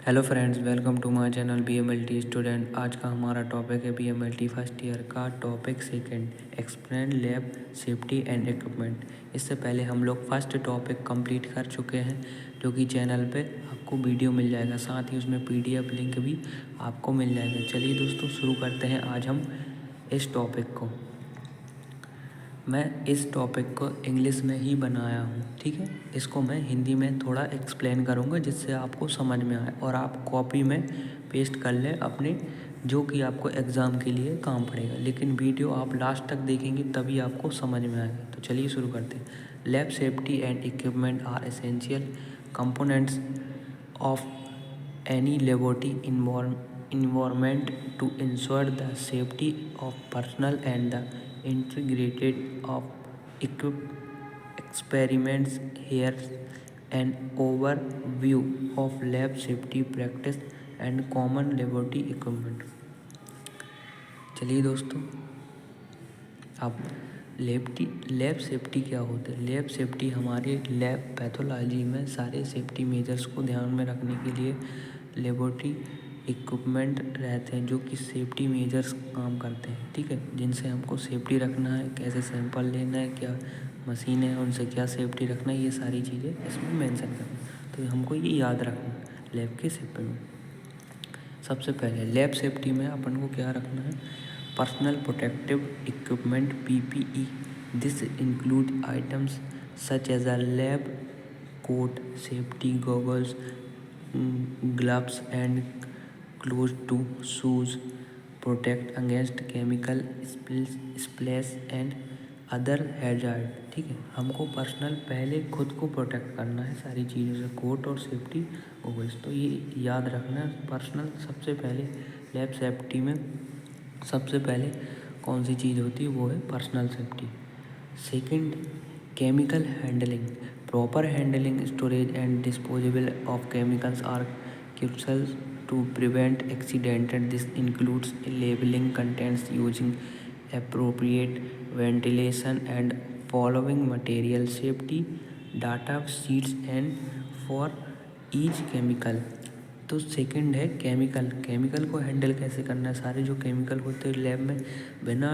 Hello friends, welcome to my channel BMLT student. आज का हमारा टॉपिक है BMLT फर्स्ट ईयर का topic second, explain lab safety and equipment. इससे पहले हम लोग फर्स्ट टॉपिक कंप्लीट कर चुके हैं, जो कि चैनल पे आपको वीडियो मिल जाएगा, साथ ही उसमें PDF लिंक भी आपको मिल जाएगा। चलिए दोस्तों, शुरू करते हैं आज हम इस टॉपिक को। मैं इस टॉपिक को इंग्लिश में ही बनाया हूँ, ठीक है। इसको मैं हिंदी में थोड़ा एक्सप्लेन करूँगा जिससे आपको समझ में आए और आप कॉपी में पेस्ट कर लें अपने, जो कि आपको एग्ज़ाम के लिए काम पड़ेगा। लेकिन वीडियो आप लास्ट तक देखेंगे तभी आपको समझ में आएगा। तो चलिए शुरू करते हैं। Lab safety and equipment are essential components of any laboratory environment to ensure the safety of personnel and the integrity of experiments. Here an overview of lab safety practice and common laboratory equipment। चलिए दोस्तों, अब lab safety क्या होता है। Lab safety हमारे lab pathology में सारे safety measures को ध्यान में रखने के लिए लेबोरेटरी इक्विपमेंट रहते हैं, जो कि सेफ्टी मेजर्स काम करते हैं, ठीक है। जिनसे हमको सेफ्टी रखना है, कैसे सैंपल लेना है, क्या मशीन है उनसे क्या सेफ्टी रखना है, ये सारी चीज़ें इसमें मेंशन करना है। तो हमको ये याद रखना है लैब के सेफ्टी में। सबसे पहले लैब सेफ्टी में अपन को क्या रखना है, personal protective equipment PPE। This include items such as a lab coat, safety goggles, gloves and closed to shoes, protect against chemical splash and other hazard, ठीक है। हमको पर्सनल पहले खुद को प्रोटेक्ट करना है सारी चीज़ों से, कोट और सेफ्टी गॉगल्स। तो ये याद रखना है, पर्सनल सबसे पहले लैब सेफ्टी में सबसे पहले कौन सी चीज़ होती है, वो है personal safety. Second, chemical handling. Proper handling, storage and disposal of chemicals are crucial to prevent accidents. This includes labeling contents, using appropriate ventilation and following material safety data sheets and for each chemical। तो second है chemical को handle कैसे करना है। सारे जो chemical होते हैं लैब में, बिना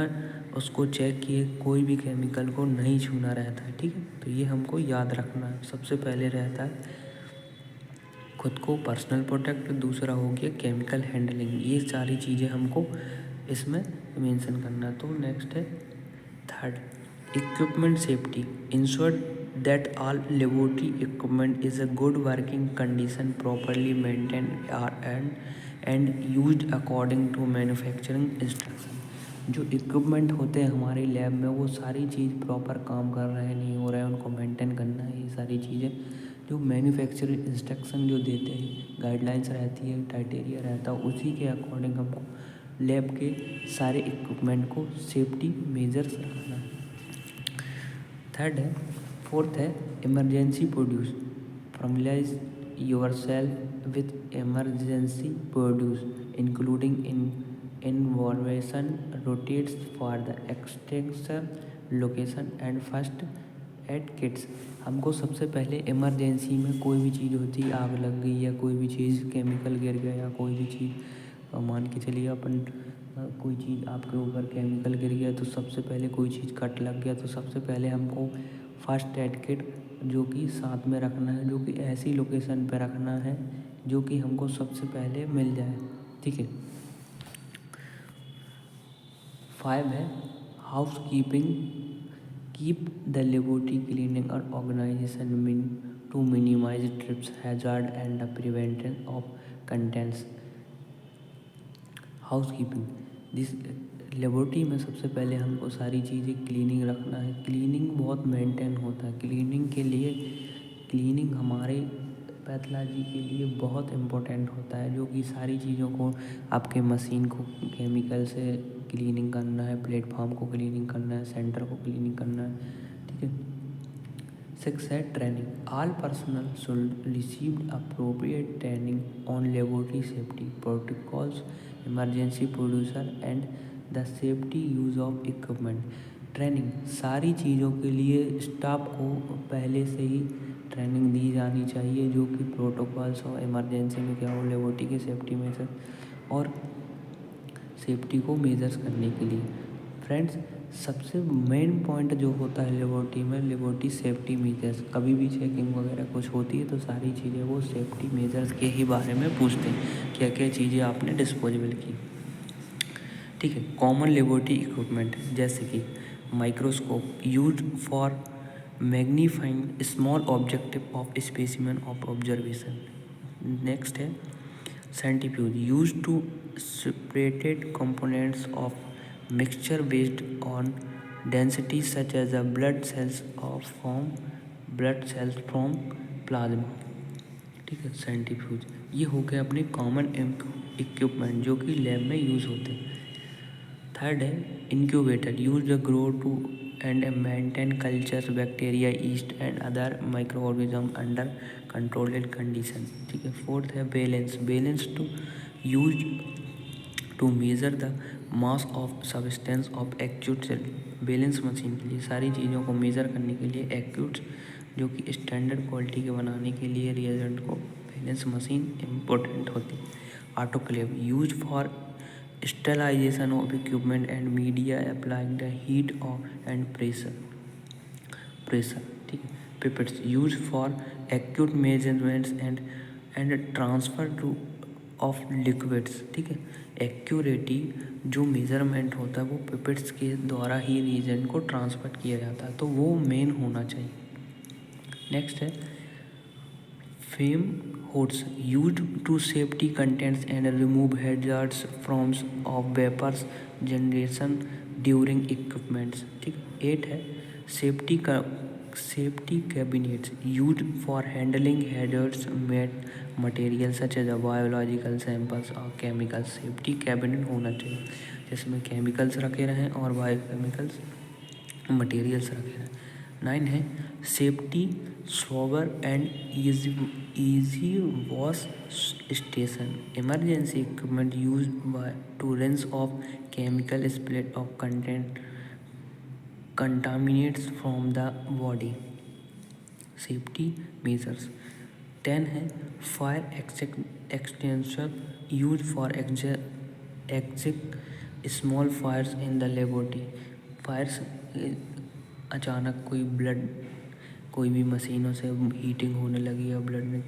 उसको चेक किए कोई भी केमिकल को नहीं छूना रहता है, ठीक है। तो ये हमको याद रखना है। सबसे पहले रहता है खुद को पर्सनल प्रोटेक्ट, दूसरा हो गया केमिकल हैंडलिंग। ये सारी चीज़ें हमको इसमें मेंशन करना है। तो नेक्स्ट है third, equipment safety. Ensure that all laboratory equipment is a good working condition, properly maintained and used according to manufacturing instruction। जो इक्विपमेंट होते हैं हमारे लैब में, वो सारी चीज़ प्रॉपर काम कर रहे हैं नहीं हो रहे हैं, उनको मेंटेन करना है। ये सारी चीज़ें जो मैन्युफैक्चरिंग इंस्ट्रक्शन जो देते हैं, गाइडलाइंस रहती है, क्राइटेरिया रहता है, उसी के अकॉर्डिंग हमको लैब के सारे इक्विपमेंट को सेफ्टी मेजर्स रखना है। थर्ड है, फोर्थ है emergency procedures. Formalize yourself with emergency procedures including information rotates for the extension location and first aid kits. हमको सबसे पहले इमरजेंसी में कोई भी चीज़ होती है, आग लग गई या कोई भी चीज़ केमिकल गिर गया या कोई भी चीज़, मान के चलिए अपन कोई चीज़ आपके ऊपर केमिकल गिर गया, तो सबसे पहले कोई चीज़ कट लग गया, तो सबसे पहले हमको फर्स्ट एड किट जो कि साथ में रखना है, जो कि ऐसी लोकेशन पे रखना है जो कि हमको सबसे पहले मिल जाए, ठीक है। 5 है housekeeping. Keep the laboratory cleaning और organisation to minimise trips, hazard and the prevention of contents. Housekeeping, this laboratory में सबसे पहले हमको सारी चीज़ें क्लीनिंग रखना है। क्लीनिंग बहुत मेंटेन होता है। क्लीनिंग हमारे पैथोलॉजी के लिए बहुत इम्पोर्टेंट होता है, जो कि सारी चीज़ों को, आपके मशीन को केमिकल से क्लीनिंग करना है, प्लेटफॉर्म को क्लीनिंग करना है, सेंटर को क्लीनिंग करना है, ठीक है। 6 है training. All personal should receive appropriate training on laboratory safety protocols, emergency producer and the safety use of equipment. Training, सारी चीज़ों के लिए स्टाफ को पहले से ही ट्रेनिंग दी जानी चाहिए, जो कि प्रोटोकॉल्स और इमरजेंसी में क्या हो, लेबोरेटरी के सेफ्टी मेजर और सेफ्टी को मेजर्स करने के लिए। फ्रेंड्स, सबसे मेन पॉइंट जो होता है लेबोरेटरी में, लेबोरेटरी सेफ्टी मेजर्स, कभी भी चेकिंग वगैरह कुछ होती है तो सारी चीज़ें वो सेफ्टी मेजर्स के ही बारे में पूछते हैं, क्या क्या चीज़ें आपने डिस्पोजेबल की। ठीक है। कॉमन लेबोरेटरी इक्विपमेंट जैसे कि microscope use for magnifying small objective of specimen of observation. Next है centrifuge use to separated components of mixture based on density such as the blood cells from plasma। ठीक है, centrifuge ये हो गए अपने common equipment जो कि lab में यूज़ होते हैं। थर्ड है incubator use the grow to and maintain cultures bacteria yeast and other micro organism under controlled condition. ठीक है। फोर्थ है balance to use to measure the mass of substance of acute cell. Balance machine के लिए सारी चीज़ों को measure करने के लिए एक्यूट जो कि स्टैंडर्ड क्वालिटी के बनाने के लिए रिएजेंट को बैलेंस मशीन इम्पोर्टेंट होती है। Autoclave use for sterilisation of equipment and media applying the heat of and pressure. ठीक है। Pipettes use for acute measurements and transfer two of liquids. ठीक है। एक्यूरेटी जो मेज़रमेंट होता है वो पिपेट्स के द्वारा ही रीजन को ट्रांसफर किया जाता है, तो वो मेन होना चाहिए। नेक्स्ट है fume hoods use to safety contents and remove hazards fumes of vapours generation during equipments. ठीक है। 8 है safety cabinets use for handling hazards made material such as biological samples और केमिकल। सेफ्टी कैबिनेट होना चाहिए जिसमें chemicals रखे रहें और बायोकेमिकल्स मटेरियल्स रखे रहें। 9 है safety shower and easy wash station emergency equipment used to rinse off chemical split of contaminants from the body। Safety measures. 10 है fire extension use for exit small fires in the laboratory. Fires अचानक कोई भी मशीनों से heating होने लगी या blood में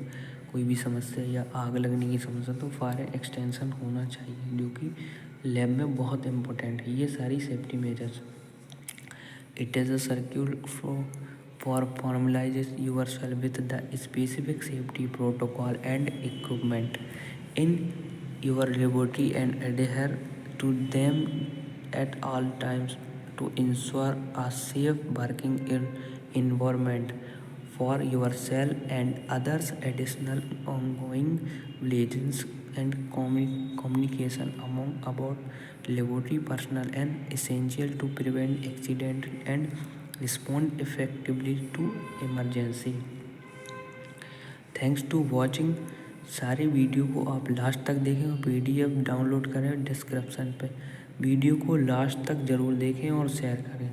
कोई भी समस्या या आग लगने की समस्या, तो फायर एक्सटेंशन होना चाहिए जो कि लैब में बहुत इम्पोर्टेंट है। ये सारी safety measures. It is a circular flow for formalize yourself with the specific safety protocol and equipment in your laboratory and adhere to them at all times to ensure a safe working environment for yourself and others। Additional ongoing vigilance and communication among about laboratory personnel and essential to prevent accident and respond effectively to emergency। Thanks to watching. सारे video को आप last तक देखें और PDF download करें description पे। Video को last तक ज़रूर देखें और शेयर करें।